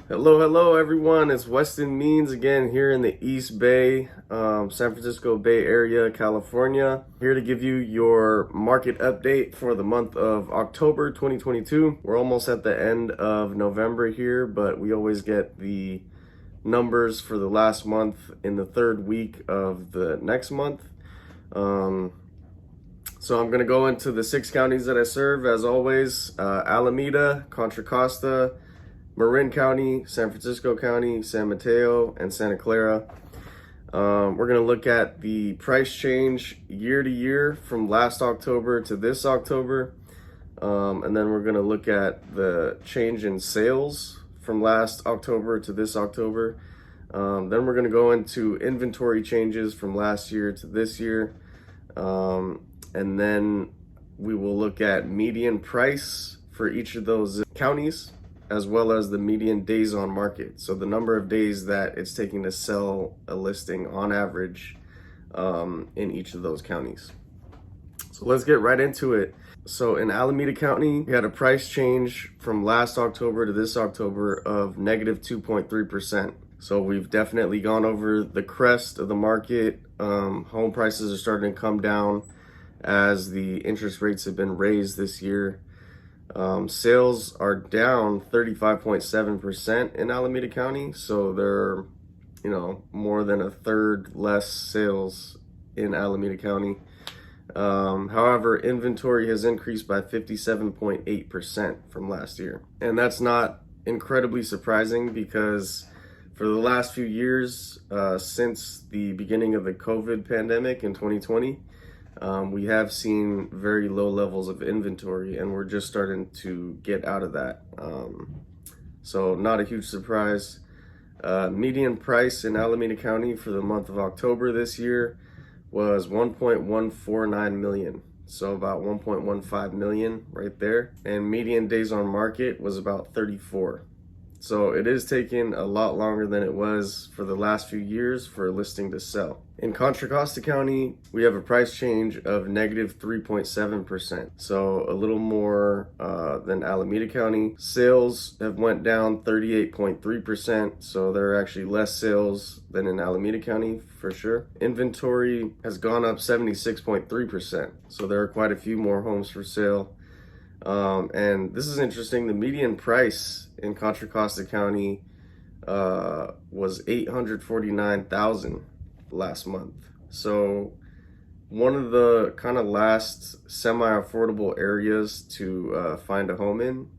Hello everyone. It's Weston Means again here in the East Bay, San Francisco Bay Area, California. Here to give you your market update for the month of October 2022. We're almost at the end of November here, but we always get the numbers for the last month in the third week of the next month. So I'm going to go into the 6 counties that I serve as always: Alameda, Contra Costa, Marin County, San Francisco County, San Mateo, and Santa Clara. We're going to look at the price change year to year from last October to this October. And then we're going to look at the change in sales from last October to this October. Then we're going to go into inventory changes from last year to this year. And then we will look at median price for each of those counties, as well as the median days on market. So the number of days that it's taking to sell a listing on average in each of those counties. So let's get right into it. So in Alameda County, we had a price change from last October to this October of negative 2.3%. So we've definitely gone over the crest of the market. Home prices are starting to come down as the interest rates have been raised this year. Sales are down 35.7% in Alameda County, so there are, more than a third less sales in Alameda County. However, inventory has increased by 57.8% from last year. And that's not incredibly surprising because for the last few years, since the beginning of the COVID pandemic in 2020, we have seen very low levels of inventory, and we're just starting to get out of that. So not a huge surprise. Median price in Alameda County for the month of October this year was 1.149 million. So about 1.15 million right there. And median days on market was about 34. So it is taking a lot longer than it was for the last few years for a listing to sell. In Contra Costa County, we have a price change of negative 3.7%. So a little more than Alameda County. Sales have went down 38.3%. So there are actually less sales than in Alameda County for sure. Inventory has gone up 76.3%. So there are quite a few more homes for sale. And this is interesting. The median price in Contra Costa County was $849,000 last month. So one of the kind of last semi-affordable areas to find a home in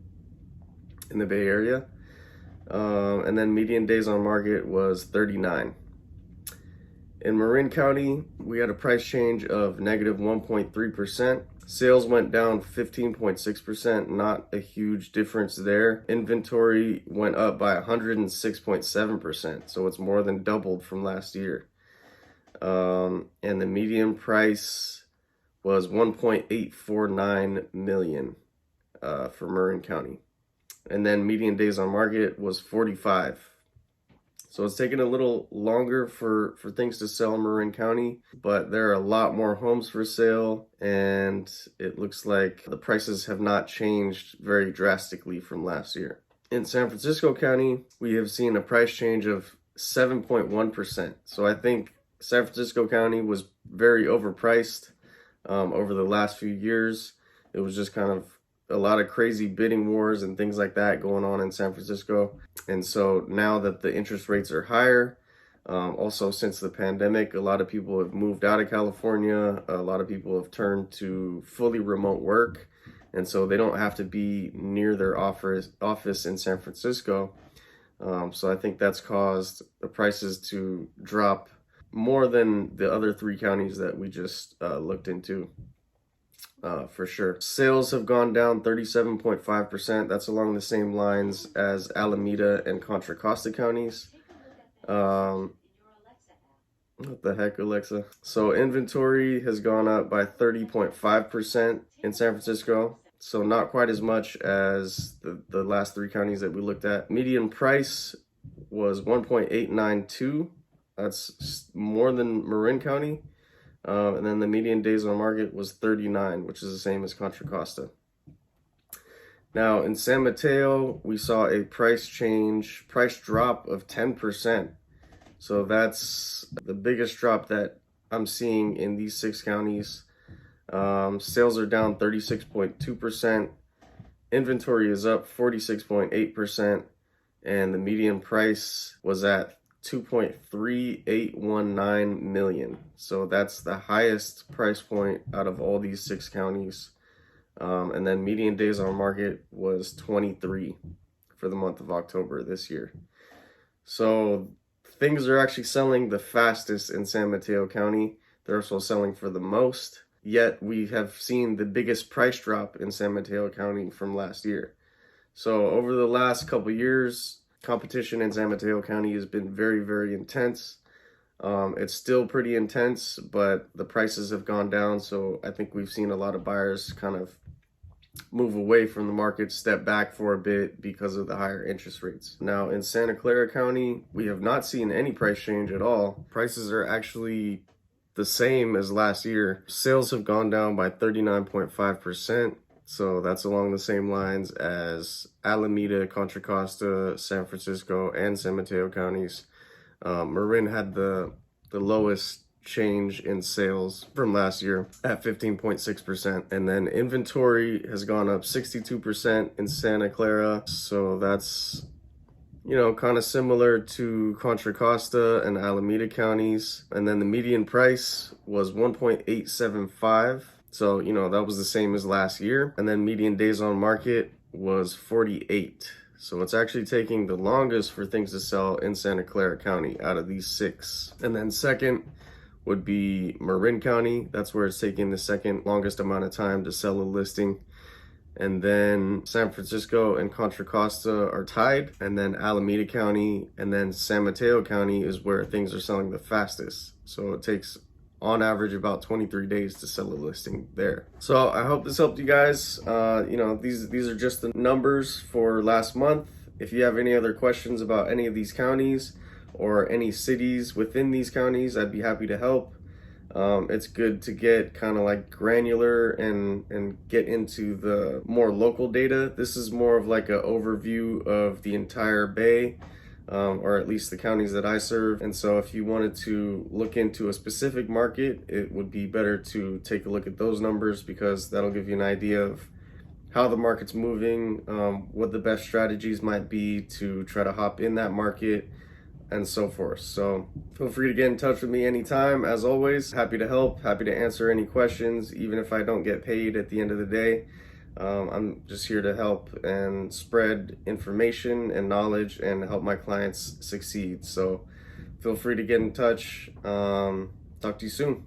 the Bay Area. And then median days on market was 39. In Marin County, we had a price change of negative 1.3%. Sales went down 15.6%, not a huge difference there. Inventory went up by 106.7%, so it's more than doubled from last year. And the median price was 1.849 million for Marin County. And then median days on market was 45. So it's taking a little longer for things to sell in Marin County, but there are a lot more homes for sale, and it looks like the prices have not changed very drastically from last year. In San Francisco County, we have seen a price change of 7.1%. So I think San Francisco County was very overpriced over the last few years. It was just kind of a lot of crazy bidding wars and things like that going on in San Francisco. And so now that the interest rates are higher, also since the pandemic, a lot of people have moved out of California. A lot of people have turned to fully remote work. And so they don't have to be near their office in San Francisco. So I think that's caused the prices to drop more than the other 3 counties that we just looked into. For sure. Sales have gone down 37.5%. That's along the same lines as Alameda and Contra Costa counties. What the heck, Alexa? So inventory has gone up by 30.5% in San Francisco. So not quite as much as the last 3 counties that we looked at. Median price was 1.892. That's more than Marin County. And then the median days on market was 39, which is the same as Contra Costa. Now in San Mateo, we saw a price drop of 10%. So that's the biggest drop that I'm seeing in these 6 counties. Sales are down 36.2%. Inventory is up 46.8%. And the median price was at 2.3819 million. So that's the highest price point out of all these 6 counties. And then median days on market was 23 for the month of October this year. So things are actually selling the fastest in San Mateo County. They're also selling for the most. Yet we have seen the biggest price drop in San Mateo County from last year. So over the last couple years, competition in San Mateo County has been very, very intense. It's still pretty intense, but the prices have gone down. So I think we've seen a lot of buyers kind of move away from the market, step back for a bit because of the higher interest rates. Now in Santa Clara County, we have not seen any price change at all. Prices are actually the same as last year. Sales have gone down by 39.5%. So that's along the same lines as Alameda, Contra Costa, San Francisco, and San Mateo counties. Marin had the lowest change in sales from last year at 15.6%. And then inventory has gone up 62% in Santa Clara. So that's, kind of similar to Contra Costa and Alameda counties. And then the median price was 1.875. So, that was the same as last year. And then median days on market was 48. So it's actually taking the longest for things to sell in Santa Clara County out of these 6. And then second would be Marin County. That's where it's taking the second longest amount of time to sell a listing. And then San Francisco and Contra Costa are tied. And then Alameda County and then San Mateo County is where things are selling the fastest. So it takes on average about 23 days to sell a listing there. So I hope this helped you guys. These are just the numbers for last month. If you have any other questions about any of these counties or any cities within these counties, I'd be happy to help. It's good to get kind of like granular and get into the more local data. This is more of like an overview of the entire Bay. Or at least the counties that I serve. And so if you wanted to look into a specific market, it would be better to take a look at those numbers because that'll give you an idea of how the market's moving, what the best strategies might be to try to hop in that market, and so forth. So feel free to get in touch with me anytime. As always, happy to help, happy to answer any questions, even if I don't get paid at the end of the day. I'm just here to help and spread information and knowledge and help my clients succeed. So feel free to get in touch. Talk to you soon.